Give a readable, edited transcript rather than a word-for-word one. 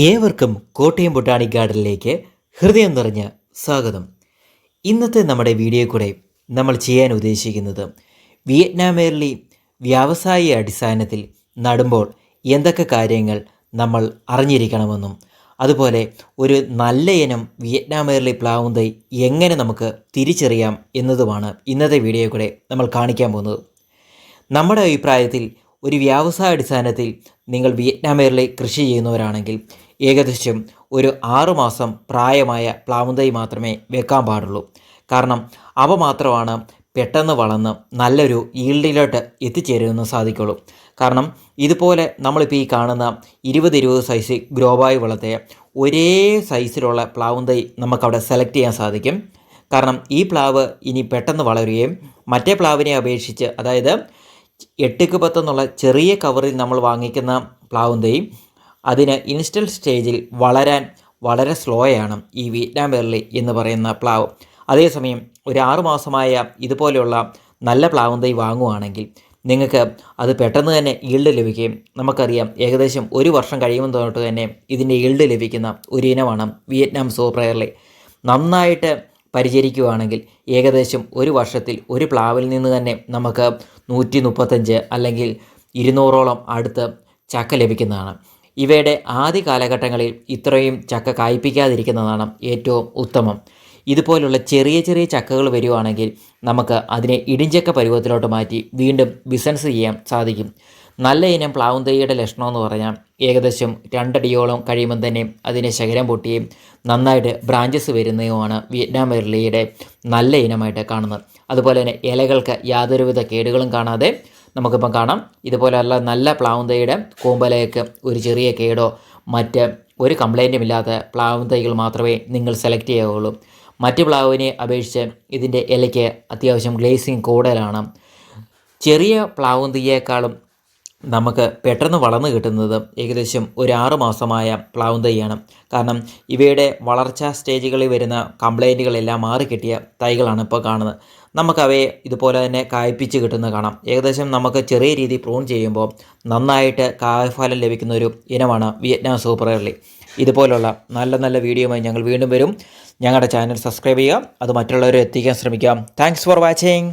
ഏവർക്കും കോട്ടയം ബൊട്ടാണിക് ഗാർഡനിലേക്ക് ഹൃദയം നിറഞ്ഞ സ്വാഗതം. ഇന്നത്തെ നമ്മുടെ വീഡിയോ കൂടെ നമ്മൾ ചെയ്യാൻ ഉദ്ദേശിക്കുന്നത് വിയറ്റ്നാം എയർലി വ്യാവസായിക അടിസ്ഥാനത്തിൽ നടുമ്പോൾ എന്തൊക്കെ കാര്യങ്ങൾ നമ്മൾ അറിഞ്ഞിരിക്കണമെന്നും അതുപോലെ ഒരു നല്ല ഇനം വിയറ്റ്നാം എയർലി പ്ലാവും തൈ എങ്ങനെ നമുക്ക് തിരിച്ചറിയാം എന്നതുമാണ് ഇന്നത്തെ വീഡിയോ കൂടെ നമ്മൾ കാണിക്കാൻ പോകുന്നത്. നമ്മുടെ അഭിപ്രായത്തിൽ ഒരു വ്യാവസായ അടിസ്ഥാനത്തിൽ നിങ്ങൾ വിയറ്റ്നാം എയർലി കൃഷി ചെയ്യുന്നവരാണെങ്കിൽ ഏകദേശം ഒരു 6 മാസം പ്രായമായ പ്ലാവും തൈ മാത്രമേ വെക്കാൻ പാടുള്ളൂ. കാരണം അവ മാത്രമാണ് പെട്ടെന്ന് വളർന്ന് നല്ലൊരു ഈൽഡിലോട്ട് എത്തിച്ചേരുമെന്ന് സാധിക്കുള്ളൂ. കാരണം ഇതുപോലെ നമ്മളിപ്പോൾ ഈ കാണുന്ന 20 സൈസ് ഗ്രോബായി വളർത്തിയ ഒരേ സൈസിലുള്ള പ്ലാവും തൈ നമുക്കവിടെ സെലക്ട് ചെയ്യാൻ സാധിക്കും. കാരണം ഈ പ്ലാവ് ഇനി പെട്ടെന്ന് വളരുകയും മറ്റേ പ്ലാവിനെ അപേക്ഷിച്ച്, അതായത് 8x10 എന്നുള്ള ചെറിയ കവറിൽ നമ്മൾ വാങ്ങിക്കുന്ന പ്ലാവും തൈ അതിന് ഇൻസ്റ്റൽ സ്റ്റേജിൽ വളരാൻ വളരെ സ്ലോയാണ് ഈ വിയറ്റ്നാം എയർലി എന്ന് പറയുന്ന പ്ലാവ്. അതേസമയം ഒരു 6 മാസമായ ഇതുപോലെയുള്ള നല്ല പ്ലാവും തൈ വാങ്ങുകയാണെങ്കിൽ നിങ്ങൾക്ക് അത് പെട്ടെന്ന് തന്നെ ഈൽഡ് ലഭിക്കുകയും, നമുക്കറിയാം ഏകദേശം 1 വർഷം കഴിയുമ്പോൾ തൊട്ട് തന്നെ ഇതിൻ്റെ ഈൽഡ് ലഭിക്കുന്ന ഒരു ഇനമാണ് വിയറ്റ്നാം സൂപ്പർ എയർലി. നന്നായിട്ട് പരിചരിക്കുകയാണെങ്കിൽ ഏകദേശം 1 വർഷത്തിൽ ഒരു പ്ലാവിൽ നിന്ന് തന്നെ നമുക്ക് 135 അല്ലെങ്കിൽ 200ഓളം അടുത്ത് ചക്ക ലഭിക്കുന്നതാണ്. ഇവയുടെ ആദ്യ കാലഘട്ടങ്ങളിൽ ഇത്രയും ചക്ക കായ്പ്പിക്കാതിരിക്കുന്നതാണ് ഏറ്റവും ഉത്തമം. ഇതുപോലുള്ള ചെറിയ ചെറിയ ചക്കകൾ വരുവാണെങ്കിൽ നമുക്ക് അതിനെ ഇടിഞ്ചക്ക പരുവത്തിലോട്ട് മാറ്റി വീണ്ടും ബിസിനസ് ചെയ്യാൻ സാധിക്കും. നല്ല ഇനം പ്ലാവും തൈയുടെ ലക്ഷണമെന്ന് പറഞ്ഞാൽ ഏകദേശം 2 അടിയോളം കഴിയുമ്പം തന്നെ അതിനെ ശകലം പൊട്ടിയും നന്നായിട്ട് ബ്രാഞ്ചസ് വരുന്നതുമാണ് വിയറ്റ്നാം എയർലിയുടെ നല്ല ഇനമായിട്ട് കാണുന്നത്. അതുപോലെ തന്നെ ഇലകൾക്ക് യാതൊരുവിധ കേടുകളും കാണാതെ നമുക്കിപ്പം കാണാം. ഇതുപോലെയുള്ള നല്ല പ്ലാവും തൈയുടെ കൂമ്പലയ്ക്ക് ഒരു ചെറിയ കേടോ മറ്റ് ഒരു കംപ്ലൈൻറ്റും ഇല്ലാത്ത പ്ലാവും തൈകൾ മാത്രമേ നിങ്ങൾ സെലക്ട് ചെയ്യുകയുള്ളൂ. മറ്റ് പ്ലാവിനെ അപേക്ഷിച്ച് ഇതിൻ്റെ ഇലയ്ക്ക് അത്യാവശ്യം ഗ്ലേസിങ് കൂടുതലാണ്. ചെറിയ പ്ലാവും തൈയേക്കാളും നമുക്ക് പെട്ടെന്ന് വളർന്നു കിട്ടുന്നത് ഏകദേശം ഒരു 6 മാസമായ പ്ലാവും തൈയാണ്. കാരണം ഇവയുടെ വളർച്ചാ സ്റ്റേജുകളിൽ വരുന്ന കംപ്ലൈൻറ്റുകളെല്ലാം മാറിക്കിട്ടിയ തൈകളാണ് ഇപ്പോൾ കാണുന്നത്. നമുക്കവയെ ഇതുപോലെ തന്നെ കായ്പ്പിച്ച് കിട്ടുന്നത് കാണാം. ഏകദേശം നമുക്ക് ചെറിയ രീതിയിൽ പ്രൂൺ ചെയ്യുമ്പോൾ നന്നായിട്ട് കായ്ഫലം ലഭിക്കുന്ന ഒരു ഇനമാണ് വിയറ്റ്നാം സൂപ്പർ എയർലി. ഇതുപോലുള്ള നല്ല നല്ല വീഡിയോയുമായി ഞങ്ങൾ വീണ്ടും വരും. ഞങ്ങളുടെ ചാനൽ സബ്സ്ക്രൈബ് ചെയ്യുക, അത് മറ്റുള്ളവരെ എത്തിക്കാൻ ശ്രമിക്കാം. Thanks for watching.